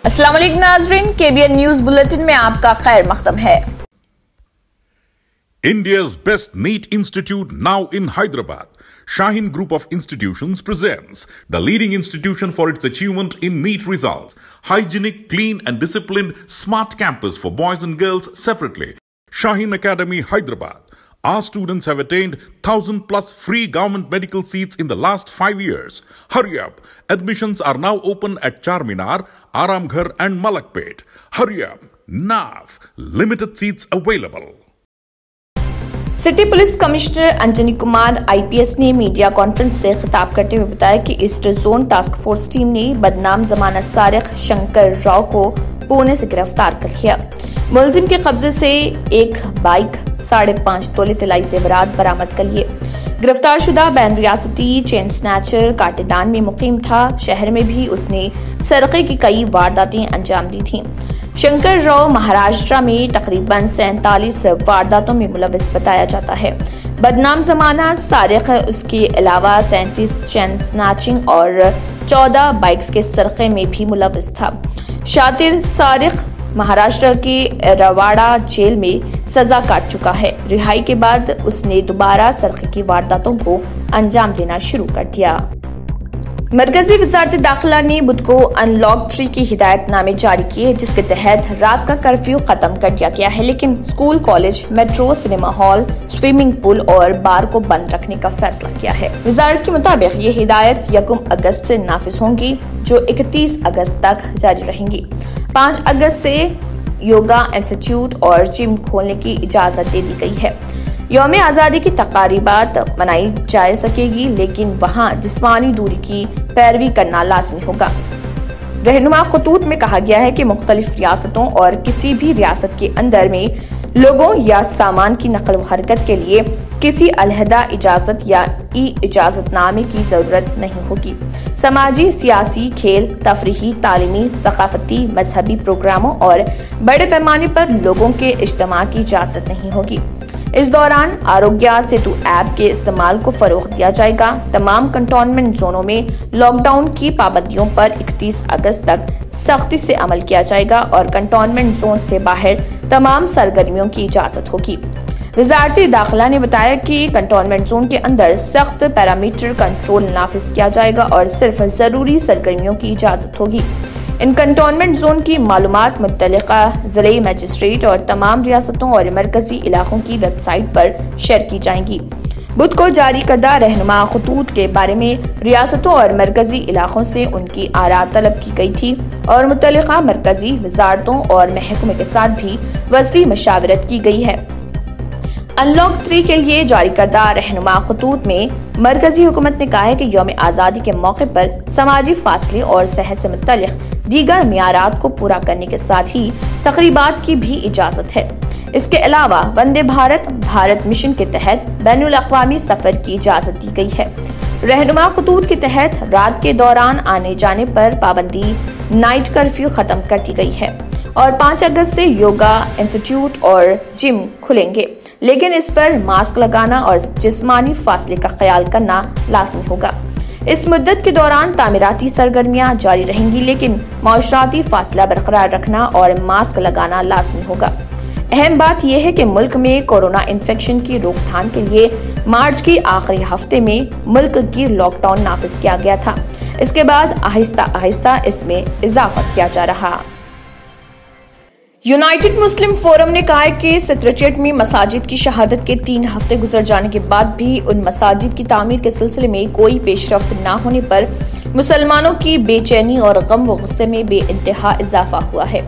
अस्सलाम वालेकुम नाज़रीन, KBN न्यूज बुलेटिन में आपका खैर मक़दम है। India's best NEET institute now in Hyderabad. Shaheen Group of Institutions presents the leading institution for its achievement in NEET results. Hygienic, clean and disciplined smart campus for boys and girls separately. Shaheen Academy, Hyderabad. Our students have attained 1,000 plus free government medical seats in the last 5 years. Hurry up. Admissions are now open at Charminar, Aramghar and Malakpet. Hurry up. Now. Limited seats available. City police commissioner Anjani Kumar IPS ने media conference से खिताब करते हुए बताया कि east zone task force team ने बदनाम जमाना सारिक शंकर राव को पुणे से गिरफ्तार कर लिया। मुलजिम के कब्जे से एक बाइक, 5.5 तोले तिलाई जेवरात बरामद कर लिए। गिरफ्तार शुदा बैन रियासती चेन स्नैचर काटेदान में मुकीम था। शहर में भी उसने सरक़े की कई वारदातें अंजाम दी थीं। शंकर राव महाराष्ट्र में तकरीबन 47 वारदातों में मुलविस बताया जाता है। बदनाम जमाना सारिक उसके अलावा 37 चेन स्नैचिंग और 14 बाइक्स के सरक़े में भी मुलविस था। शातिर सारिक महाराष्ट्र के रवाड़ा जेल में सजा काट चुका है। रिहाई के बाद उसने दोबारा सरक़े की वारदातों को अंजाम देना शुरू कर दिया। मरकजी वज़ारत दाखिला ने बुध को अनलॉक 3 की हिदायतनामे जारी किए, जिसके तहत रात का कर्फ्यू खत्म कर दिया गया है, लेकिन school, college, metro, cinema hall, swimming pool और बार को बंद रखने का फैसला किया है। वज़ारत के मुताबिक ये हिदायत 1 अगस्त से नाफिज होंगी, जो 31 अगस्त तक जारी रहेंगी। 5 अगस्त से योगा इंस्टीट्यूट और जिम खोलने की इजाजत दे दी गई है। यौम आज़ादी की तकारीबात मनाई जा सकेगी, लेकिन वहाँ जिस्मानी दूरी की पैरवी करना लाजमी होगा। रहनुमा खतूत में कहा गया है कि मुख्तलिफ रियासतों और किसी भी रियासत के अंदर में लोगों या सामान की नकल हरकत के लिए किसी अलहदा इजाजत या इजाजतनामे की जरूरत नहीं होगी। समाजी, सियासी, खेल, तफरीही, तालीमी, सकाफती, मजहबी प्रोग्रामों और बड़े पैमाने पर लोगों के इज्तिमा की इजाजत नहीं होगी। इस दौरान आरोग्य सेतु ऐप के इस्तेमाल को फरोग दिया जाएगा। तमाम कंटोनमेंट जोनों में लॉकडाउन की पाबंदियों पर 31 अगस्त तक सख्ती से अमल किया जाएगा और कंटोनमेंट जोन से बाहर तमाम सरगर्मियों की इजाजत होगी। वज़ारत दाखिला ने बताया कि कंटोनमेंट जोन के अंदर सख्त पैरामीटर कंट्रोल नाफिज किया जाएगा और सिर्फ जरूरी सरगर्मियों की इजाजत होगी। इन कंटोनमेंट जोन की मालूमात मुत्तलिका ज़िले मजिस्ट्रेट और तमाम रियासतों और मरकजी इलाकों की वेबसाइट पर शेयर की जाएंगी। बुध को जारी करदा रहनुमा खतूत के बारे में रियासतों और मरकजी इलाकों से उनकी आरा तलब की गई थी और मुत्तलिका मरकजी वजारतों और महकमे के साथ भी वसी मशावरत की गई है। अनलॉक 3 के लिए जारी करदा रहनुमा खतूत में मरकजी हुकूमत ने कहा है कि यौम आज़ादी के मौके पर समाजी फासले और सेहत से मुत्तलिक दीगर मियारात को पूरा करने के साथ ही तकरीबात की भी इजाजत है। इसके अलावा वंदे भारत मिशन के तहत बैनुल अक़वामी सफर की इजाजत दी गई है। रहनुमा खतूत के तहत रात के दौरान आने जाने पर पाबंदी, नाइट कर्फ्यू खत्म कर दी गई है और 5 अगस्त से योगा इंस्टीट्यूट और जिम खुलेंगे, लेकिन इस पर मास्क लगाना और जिस्मानी फासले का ख्याल करना लाजमी होगा। इस मुद्दत के दौरान तामीराती सरगर्मियां जारी रहेंगी, लेकिन माशराती फासला बरकरार रखना और मास्क लगाना लाजमी होगा। अहम बात यह है कि मुल्क में कोरोना इन्फेक्शन की रोकथाम के लिए मार्च के आखिरी हफ्ते में मुल्क गिर लॉकडाउन नाफिज किया गया था। इसके बाद आहिस्ता आहिस्ता इसमें इजाफा किया जा रहा। यूनाइटेड मुस्लिम फोरम ने कहा है कि सेक्रेटेरिएट में मसाजिद की शहादत के 3 हफ्ते गुजर जाने के बाद भी उन मसाजिद की तामीर के सिलसिले में कोई पेशरफ्त न होने पर मुसलमानों की बेचैनी और गम व गुस्से में बेइंतहा इजाफा हुआ है।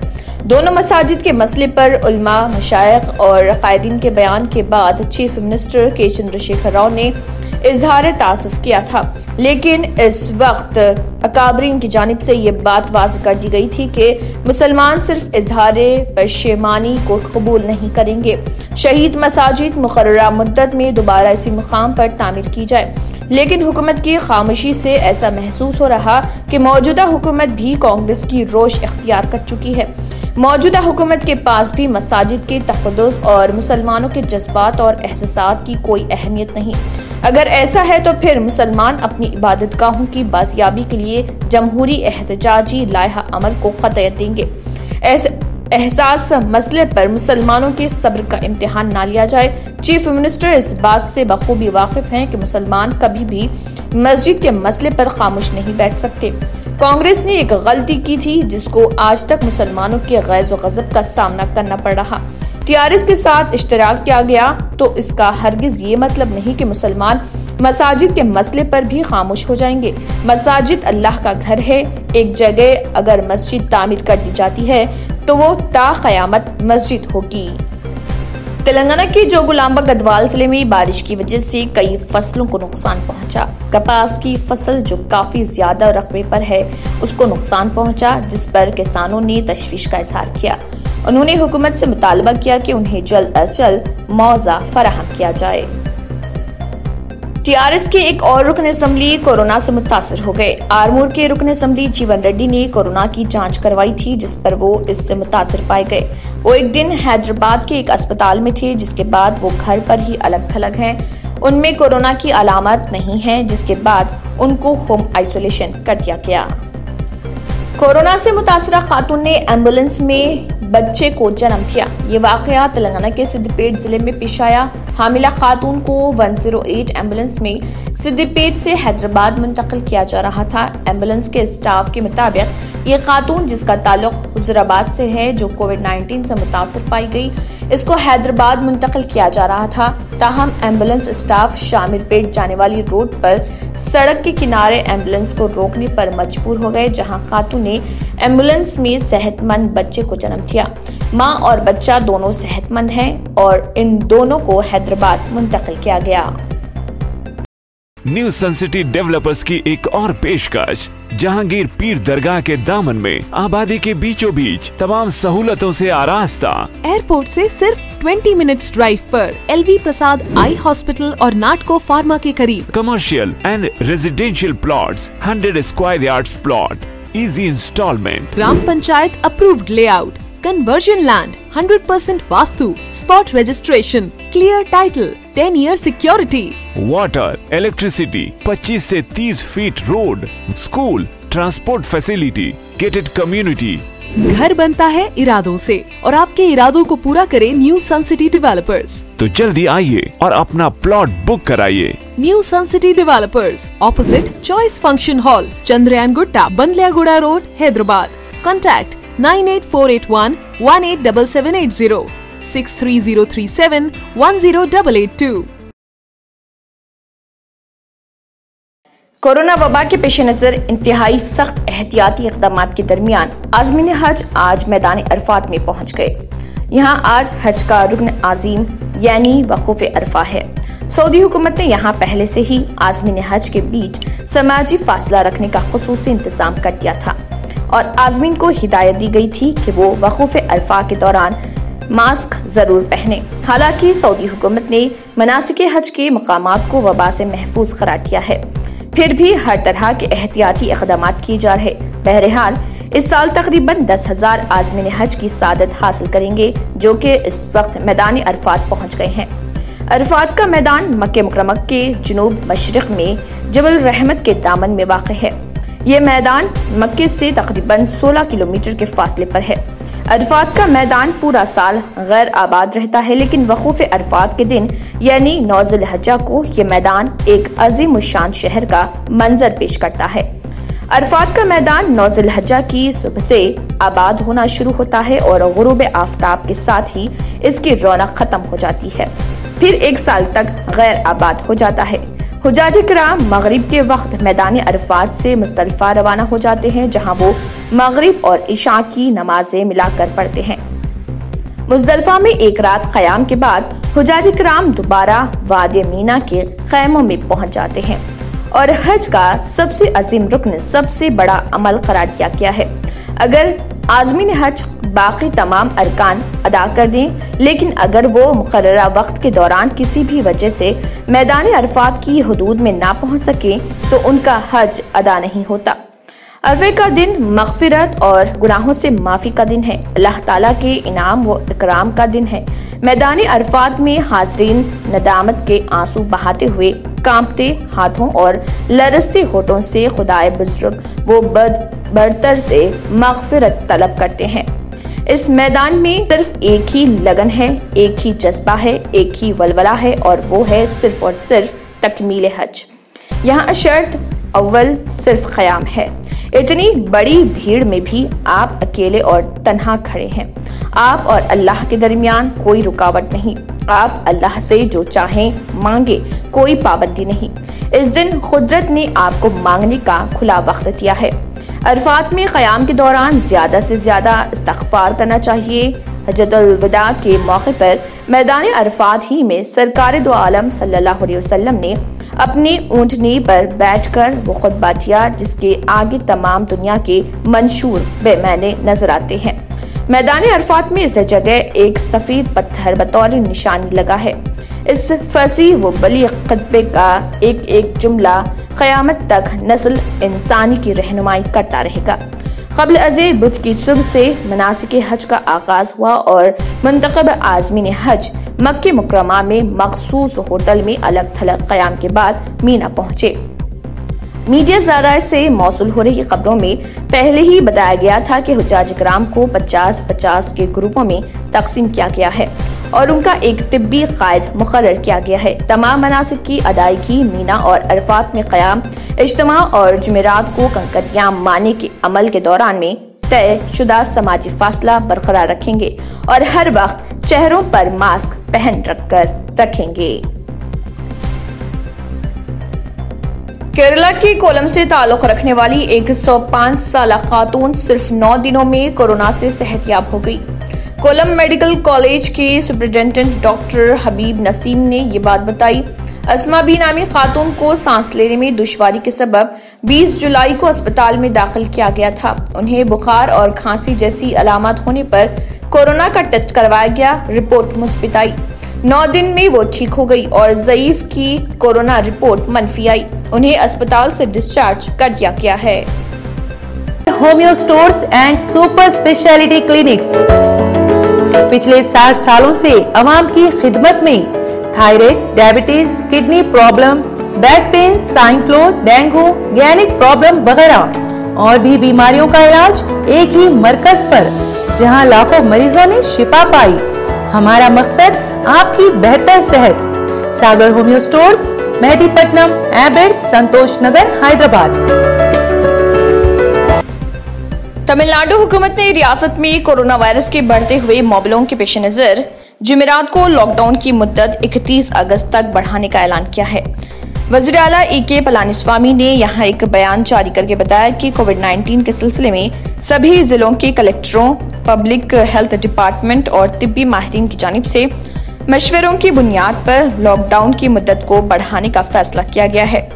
दोनों मसाजिद के मसले पर उलमा, मशाइख और कायदीन के बयान के बाद चीफ मिनिस्टर के चंद्रशेखर राव ने इजहार तासुफ किया था, लेकिन इस वक्त अकाबरीन की जानिब से ये बात वाज़ेह कर दी गई थी कि मुसलमान सिर्फ इजहार पशेमानी को कबूल नहीं करेंगे। शहीद मसाजिद मुकर्ररा मुद्दत में दोबारा इसी मुकाम पर तामीर की जाए, लेकिन हुकूमत की खामोशी से ऐसा महसूस हो रहा कि मौजूदा हुकूमत भी कांग्रेस की रोश इख्तियार कर चुकी है। मौजूदा हुकूमत के पास भी मसाजिद के तक़द्दुस और मुसलमानों के जज्बात और एहसासात की कोई अहमियत नहीं। अगर ऐसा है तो फिर मुसलमान अपनी इबादतगाहों की बाजियाबी के लिए जमहूरी एहतजाजी लाइहा अमल को क़तईयत देंगे। एहसास मसले पर मुसलमानों के सब्र का इम्तिहान ना लिया जाए। चीफ मिनिस्टर इस बात से बखूबी वाकिफ हैं कि मुसलमान कभी भी मस्जिद के मसले पर खामोश नहीं बैठ सकते। कांग्रेस ने एक गलती की थी जिसको आज तक मुसलमानों के गैज़ व गज़ब का सामना करना पड़ रहा। टीआरएस के साथ इश्तराक किया गया तो इसका हरगिज ये मतलब नहीं कि मुसलमान मसाजिद के मसले पर भी खामोश हो जाएंगे। मसाजिद अल्लाह का घर है। एक जगह अगर मस्जिद तामीर कर दी जाती है तो वो ता क़यामत मस्जिद होगी। तेलंगाना के जोगुलांबा गढ़वाल जिले में बारिश की वजह से कई फसलों को नुकसान पहुंचा। कपास की फसल जो काफी ज्यादा रकबे पर है उसको नुकसान पहुंचा, जिस पर किसानों ने तशवीश का इजहार किया। उन्होंने हुकूमत से मुतालबा किया कि उन्हें जल्द अज जल्द मुआवजा फराहम किया जाए। टीआरएस के एक और रुकन असम्बली कोरोना से मुतासर हो गए। आरमूर के रुकन असम्बली जीवन रेड्डी ने कोरोना की जांच करवाई थी, जिस पर वो इससे मुतासर पाए गए। वो एक दिन हैदराबाद के एक अस्पताल में थे, जिसके बाद वो घर पर ही अलग थलग हैं। उनमें कोरोना की अलामत नहीं है, जिसके बाद उनको होम आइसोलेशन कर दिया गया। कोरोना से मुतासरा खातून ने एम्बुलेंस में बच्चे को जन्म दिया। ये वाकया तेलंगाना के सिद्दीपेट जिले में पेश आया। हामिला खातून को 108 एम्बुलेंस में सिद्दीपेट से हैदराबाद मुंतकिल किया जा रहा था। एम्बुलेंस के स्टाफ के मुताबिक ये खातून, जिसका ताल्लुक हुजूराबाद से है, जो कोविड-19 से मुतासर पाई गई, इसको हैदराबाद मुंतकिल किया जा रहा था। ताहम एम्बुलेंस स्टाफ शामिरपेट जाने वाली रोड पर सड़क के किनारे एम्बुलेंस को रोकने पर मजबूर हो गए, जहां खातून ने एम्बुलेंस में सेहतमंद बच्चे को जन्म दिया। मां और बच्चा दोनों सेहतमंद हैं और इन दोनों को हैदराबाद मुंतकिल किया गया। न्यू सन सिटी डेवलपर्स की एक और पेशकश, जहांगीर पीर दरगाह के दामन में आबादी के बीचों बीच तमाम सहूलतों से आरास्ता। एयरपोर्ट से सिर्फ 20 मिनट्स ड्राइव पर LV प्रसाद आई हॉस्पिटल और नाटको फार्मा के करीब। Commercial and residential plots, 100 square yards plot, easy instalment, gram panchayat approved layout, conversion land, 100% vastu, spot registration, clear title, 10 year security, water, electricity, 25 से 30 feet road, school, transport facility, gated community. घर बनता है इरादों से और आपके इरादों को पूरा करे न्यू सन सिटी डेवलपर्स। तो जल्दी आइए और अपना प्लॉट बुक कराइए। New Sun City Developers, opposite Choice Function Hall, Chandrayangutta, Bandlaguda road, Hyderabad. Contact 9848118780, 63037108882। Corona वबा के पेश नजर इंतहाई सख्त एहतियाती इक़दाम के दरमियान आज़मीन हज आज मैदान अरफात में पहुंच गए। यहाँ आज हज का रुकन आज़ीम यानी वक़ूफ़ अरफा है। सऊदी हुकूमत ने यहाँ पहले से ही आज़मीन हज के बीच समाजी फासला रखने का ख़ुसूसी इंतजाम कर दिया था और आज़मीन को हिदायत दी गई थी कि वो वक़ूफ़ अरफा के दौरान मास्क जरूर पहने। हालांकि सऊदी हुकूमत ने मनासिक हज के मकामात को वबा से महफूज करार दिया है, फिर भी हर तरह के एहतियाती इक़दाम किए जा रहे। बहरहाल इस साल तकरीबन 10,000 आज़मीन हज की सादत हासिल करेंगे, जो कि इस वक्त मैदान अरफात पहुंच गए हैं। अरफात का मैदान मक्के मुकर्रमा के जुनूब मशरिक में जबल रहमत के दामन में वाक़ है। ये मैदान मक्के से तकरीबन 16 किलोमीटर के फासले पर है। अरफात का मैदान पूरा साल गैर आबाद रहता है, लेकिन वक़ूफ़ अरफात के दिन यानी 9 ज़िलहज्जा को ये मैदान एक अज़ीम शान शहर का मंजर पेश करता है। अरफात का मैदान 9 ज़िलहज्जा की सुबह से आबाद होना शुरू होता है और गुरूब आफताब के साथ ही इसकी रौनक खत्म हो जाती है, फिर एक साल तक गैर आबाद हो जाता है। हुजाज किराम मगरिब के वक्त मैदान अरफात से मुज़दलिफ़ा रवाना हो जाते हैं, जहां वो मगरिब और इशा की नमाजें मिलाकर पढ़ते हैं। मुज़दलिफ़ा में एक रात क़याम के बाद हुजाज किराम दोबारा वादी मीना के खैमों में पहुंच जाते हैं और हज का सबसे अजीम रुकन, सबसे बड़ा अमल करार दिया गया है। अगर आज़मीन हज बाकी तमाम अरकान अदा कर दें, लेकिन अगर वो मुकर्ररा वक्त के दौरान किसी भी वजह से मैदान अरफात की हदूद में ना पहुंच सके तो उनका हज अदा नहीं होता। अरफे का दिन मग़फ़िरत और गुनाहों से माफ़ी का दिन है, अल्लाह ताला के इनाम व इकराम का दिन है। मैदान अरफात में हाज़रीन नदामत के आंसू बहाते हुए कांपते हाथों और लरसते होठों से खुदाए बुजुर्ग वो बरतर से मग़फ़िरत तलब करते हैं। इस मैदान में सिर्फ एक ही लगन है, एक ही जज्बा है, एक ही वलवला है और वो है सिर्फ और सिर्फ तकमील हज। यहाँ शर्त अव्वल सिर्फ क़याम है। इतनी बड़ी भीड़ में भी आप अकेले और तन्हा खड़े हैं। आप और अल्लाह के दरमियान कोई रुकावट नहीं। आप अल्लाह से जो चाहें मांगे, कोई पाबंदी नहीं। इस दिन खुदरत ने आपको मांगने का खुला वक्त दिया है। अरफात में क़याम के दौरान ज्यादा से ज्यादा इस्तग़फ़ार करना चाहिए। हज्जतुल विदा के मौके पर मैदान अरफात ही में सरकार दो आलम सल्लल्लाहु अलैहि वसल्लम ने अपनी ऊंटनी पर बैठकर वो खुतबा दिया जिसके आगे तमाम दुनिया के मंशूर बेमैने नजर आते हैं। मैदान अरफात में इस जगह एक सफेद पत्थर बतौर निशानी लगा है। इस फसी व बलीग खुतबे का एक एक जुमला क़यामत तक नस्ल इंसानी की रहनुमाई करता रहेगा। क़ब्ल अज़े बुध की सुबह से मनासिक हज का आगाज हुआ और मुंतखब आज़मीन हज मक्के मुकरमा में मखसूस होटल में अलग थलग क़याम के बाद मीना पहुंचे। मीडिया ज़राए से मौसूल हो रही खबरों में पहले ही बताया गया था कि हुजाज किराम को 50-50 के ग्रुपों में तकसीम किया गया है और उनका एक तिब्बी कायद मुकर्रर किया गया है। तमाम मनासिक की अदायगी मीना और अरफात में क़याम, इज्तिमा और जुमेरात को कंकरियां मारने के अमल के दौरान में तय शुदा समाजी फासला बरकरार रखेंगे और हर वक्त चेहरों पर मास्क पहन रखेंगे। केरला की कोलम से ताल्लुक रखने वाली 105 साल खातून सिर्फ 9 दिनों में कोरोना से सेहतयाब हो गई। कोलम मेडिकल कॉलेज के सुपरिटेंडेंट डॉक्टर हबीब नसीम ने ये बात बताई। अस्मा बी नामी खातून को सांस लेने में दुश्वारी के सबब 20 जुलाई को अस्पताल में दाखिल किया गया था। उन्हें बुखार और खांसी जैसी अलामत होने पर कोरोना का टेस्ट करवाया गया। रिपोर्ट मुस्बित आई। 9 दिन में वो ठीक हो गई और ज़ईफ की कोरोना रिपोर्ट मनफी आई। उन्हें अस्पताल से डिस्चार्ज कर दिया गया है। Homeo stores and super speciality clinics पिछले 60 सालों से आवाम की खिदमत में thyroid, diabetes, kidney problem, back pain, swine flu, dengue, गैनिक प्रॉब्लम वगैरह और भी बीमारियों का इलाज एक ही मरकज पर, जहां लाखों मरीजों ने शिफा पाई। हमारा मकसद आपकी बेहतर सेहत। सागर होम्यो स्टोर्स, मेहदीपट्टनम, एबेट्स, संतोष नगर, हैदराबाद। तमिलनाडु हुकूमत ने रियासत में कोरोना वायरस के बढ़ते हुए मामलों के पेश नजर जुमेरात को लॉकडाउन की मुद्दत 31 अगस्त तक बढ़ाने का ऐलान किया है। वज़ीर आला E.K. पलानीस्वामी ने यहाँ एक बयान जारी करके बताया कि कोविड-19 के सिलसिले में सभी जिलों के कलेक्टरों, पब्लिक हेल्थ डिपार्टमेंट और तिब्बी माहिरीन की जानिब से मशवरों की बुनियाद पर लॉकडाउन की मुद्दत को बढ़ाने का फैसला किया गया है।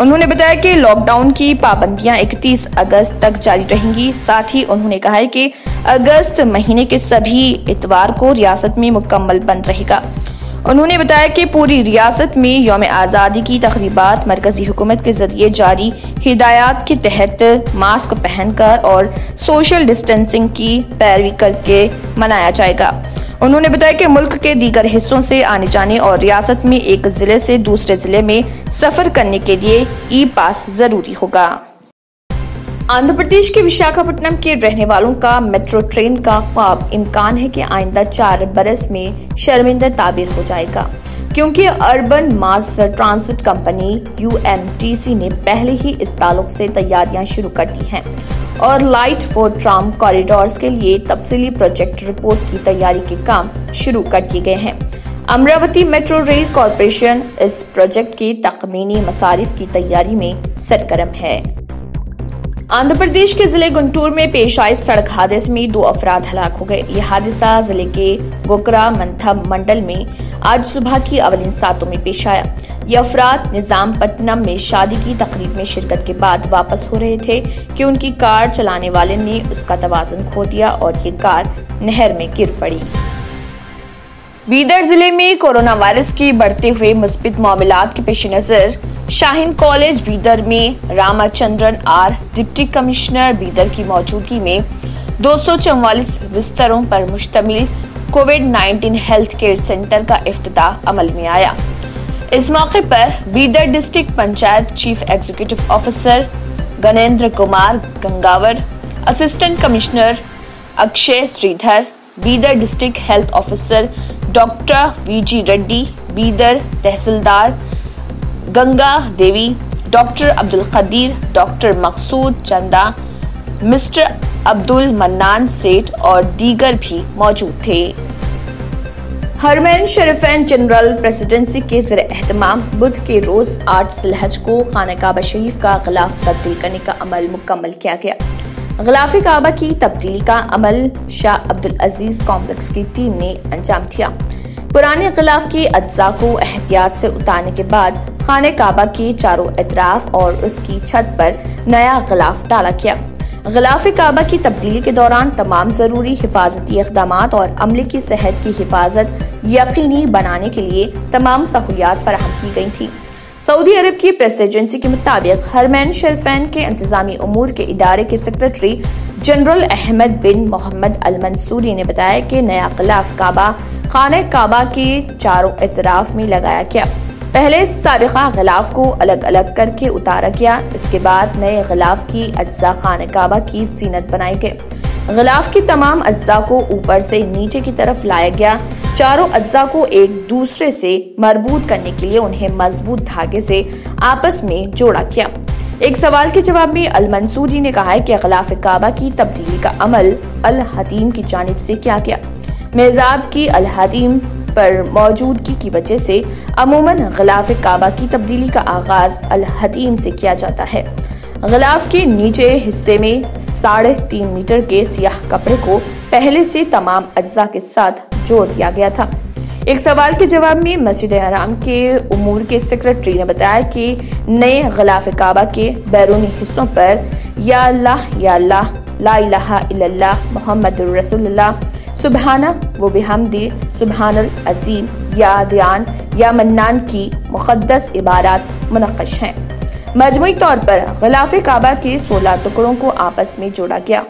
उन्होंने बताया कि लॉकडाउन की पाबंदियां 31 अगस्त तक जारी रहेंगी। साथ ही उन्होंने कहा है कि अगस्त महीने के सभी इतवार को रियासत में मुकम्मल बंद रहेगा। उन्होंने बताया कि पूरी रियासत में यौम आज़ादी की तकरीबात मरकजी हुकूमत के जरिए जारी हिदायत के तहत मास्क पहनकर और सोशल डिस्टेंसिंग की पैरवी करके मनाया जाएगा। उन्होंने बताया कि मुल्क के दीगर हिस्सों से आने जाने और रियासत में एक जिले से दूसरे जिले में सफर करने के लिए ई पास जरूरी होगा। आंध्र प्रदेश के विशाखापट्टनम के रहने वालों का मेट्रो ट्रेन का ख्वाब इम्कान है कि आइंदा 4 बरस में शर्मिंदा ताबीर हो जाएगा, क्योंकि अर्बन मास ट्रांसिट कंपनी UMTC ने पहले ही इस ताल्लुक से तैयारियां शुरू कर दी हैं और लाइट फॉर ट्राम कॉरिडोर्स के लिए तफसीली प्रोजेक्ट रिपोर्ट की तैयारी के काम शुरू कर दिए गए हैं। अमरावती मेट्रो रेल कॉरपोरेशन इस प्रोजेक्ट के तखमीनी मसारिफ की तैयारी में सरगर्म है। आंध्र प्रदेश के जिले गुंटूर में पेश आए सड़क हादसे में 2 अफराद हलाक हो गए। यह हादसा जिले के गोकरा मंथम मंडल में आज सुबह की अवलिन सातों में पेश आया। ये अफराद निजामपट्टनम में शादी की तकरीब में शिरकत के बाद वापस हो रहे थे कि उनकी कार चलाने वाले ने उसका तवाज़ुन खो दिया और ये कार नहर में गिर पड़ी। बीदर जिले में कोरोना वायरस के बढ़ते हुए मुस्बित मामलात के पेश नजर शाहीन कॉलेज बीदर में Ramachandran R deputy commissioner Bidar की मौजूदगी में 244 बिस्तरों पर मुश्तमिल कोविड-19 हेल्थ केयर सेंटर का इफ्तिताह अमल में आया। इस मौके पर Bidar district panchayat chief executive officer Ganendra Kumar Gangawar, assistant commissioner Akshay Shridhar, Bidar district health officer doctor V G Reddy, Bidar tehsildar Ganga Devi, doctor Abdul Qadir, doctor Maqsood Chanda, mister Abdul mannan सेठ और दीगर भी मौजूद थे। हरमैन शरीफैन जनरल प्रेसिडेंसी के ज़ेर एहतमाम बुध के रोज 8 ज़िलहज को खाना काबा शरीफ का गिलाफ तब्दील करने का अमल मुकम्मल किया गया। गिलाफ काबा की तब्दीली का अमल शाह अब्दुल अजीज कॉम्प्लेक्स की टीम ने अंजाम दिया। पुराने गिलाफ के अज्जा को एहतियात से उतारने के बाद खाने काबा के चारों अतराफ और उसकी छत पर नया गिलाफ डाला गया। गिलाफ काबा की तब्दीली के दौरान तमाम जरूरी हिफाजती इक़दामात और अमले की सेहत की हिफाजत यकीनी बनाने के लिए तमाम सहूलियात फराहम की गई थी। सऊदी अरब की प्रेस एजेंसी के मुताबिक हरमैन शरीफैन के इंतजामी उमूर के इदारे के सेक्रेटरी जनरल अहमद बिन मोहम्मद अल मंसूरी ने बताया कि नया गिलाफ काबा खाने काबा के चारों इतराफ में लगाया गया। पहले सारिका गिलाफ को अलग अलग करके उतारा गया। इसके बाद नए गिलाफ की अज्जा खाने काबा की जीनत बनाए गए। गिलाफ की तमाम अज्जा को ऊपर से नीचे की तरफ लाया गया। चारों अज्जा को एक दूसरे से मरबूत करने के लिए उन्हें मजबूत धागे से आपस में जोड़ा गया। एक सवाल के जवाब में अल मंसूरी ने कहा है कि गिलाफ काबा की तब्दीली का अमल अल हतीम की जानिब से किया गया। मेज़ाब की अल हतीम पर मौजूदगी की वजह से अमूमन गिलाफ काबा की तब्दीली का आगाज अल हतीम से किया जाता है। गिलाफ के नीचे हिस्से में 3.5 मीटर के सियाह कपड़े को पहले से तमाम अज्जा के साथ जोड़ दिया गया था। एक सवाल के जवाब में मस्जिद हराम के उमूर के सेक्रेटरी ने बताया कि नए गिलाफ काबा के बैरूनी हिस्सों पर या अल्लाह ला इलाहा इल्लल्लाह मुहम्मदुर रसूलुल्लाह सुबहाना व बिहम्दी सुबहानल अजीम या दयान या मन्नान की मुक़द्दस इबारात मुनक़्क़श हैं। मजमूई तौर पर गिलाफ काबा के 16 टुकड़ों को आपस में जोड़ा गया।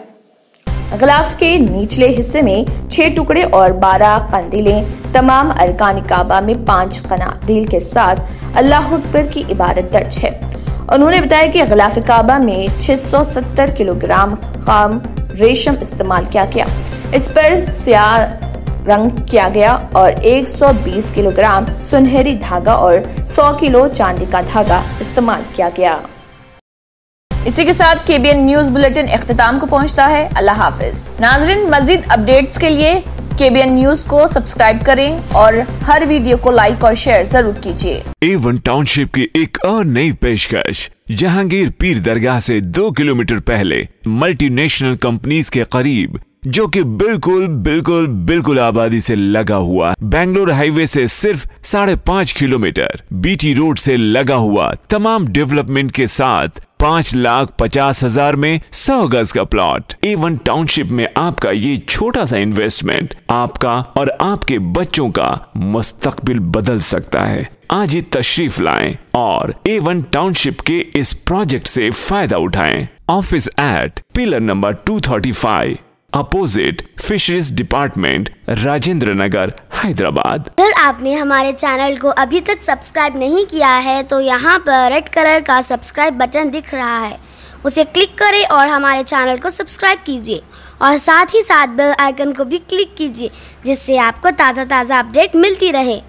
गिलाफ के निचले हिस्से में 6 टुकड़े और 12 कंदीलें तमाम अरकान काबा में 5 कनादील के साथ अल्लाह अकबर की इबारत दर्ज है। उन्होंने बताया कि गिलाफ काबा में 670 किलोग्राम खाम रेशम इस्तेमाल किया गया। इस पर स्याह रंग किया गया और 120 किलोग्राम सुनहरी धागा और 100 किलो चांदी का धागा इस्तेमाल किया गया। इसी के साथ केबीएन न्यूज बुलेटिन इख्तिताम को पहुंचता है। अल्लाह हाफिज। नाजरीन, मजीद अपडेट्स के लिए केबीएन न्यूज को सब्सक्राइब करें और हर वीडियो को लाइक और शेयर जरूर कीजिए। A1 टाउनशिप की एक और नई पेशकश जहांगीर पीर दरगाह से 2 किलोमीटर पहले मल्टीनेशनल कंपनीज के करीब, जो कि बिल्कुल आबादी से लगा हुआ, बेंगलोर हाईवे से सिर्फ 5.5 किलोमीटर, बीटी रोड से लगा हुआ, तमाम डेवलपमेंट के साथ 5,50,000 में 100 गज का प्लॉट। A1 टाउनशिप में आपका ये छोटा सा इन्वेस्टमेंट आपका और आपके बच्चों का मुस्तकबिल बदल सकता है। आज ही तशरीफ लाएं और A1 टाउनशिप के इस प्रोजेक्ट से फायदा उठाएं। Office at pillar number 235 opposite fisheries department, Rajendra Nagar, Hyderabad. अगर आपने हमारे चैनल को अभी तक सब्सक्राइब नहीं किया है तो यहाँ पर रेड कलर का सब्सक्राइब बटन दिख रहा है, उसे क्लिक करें और हमारे चैनल को सब्सक्राइब कीजिए और साथ ही साथ बेल आइकन को भी क्लिक कीजिए, जिससे आपको ताज़ा अपडेट मिलती रहे।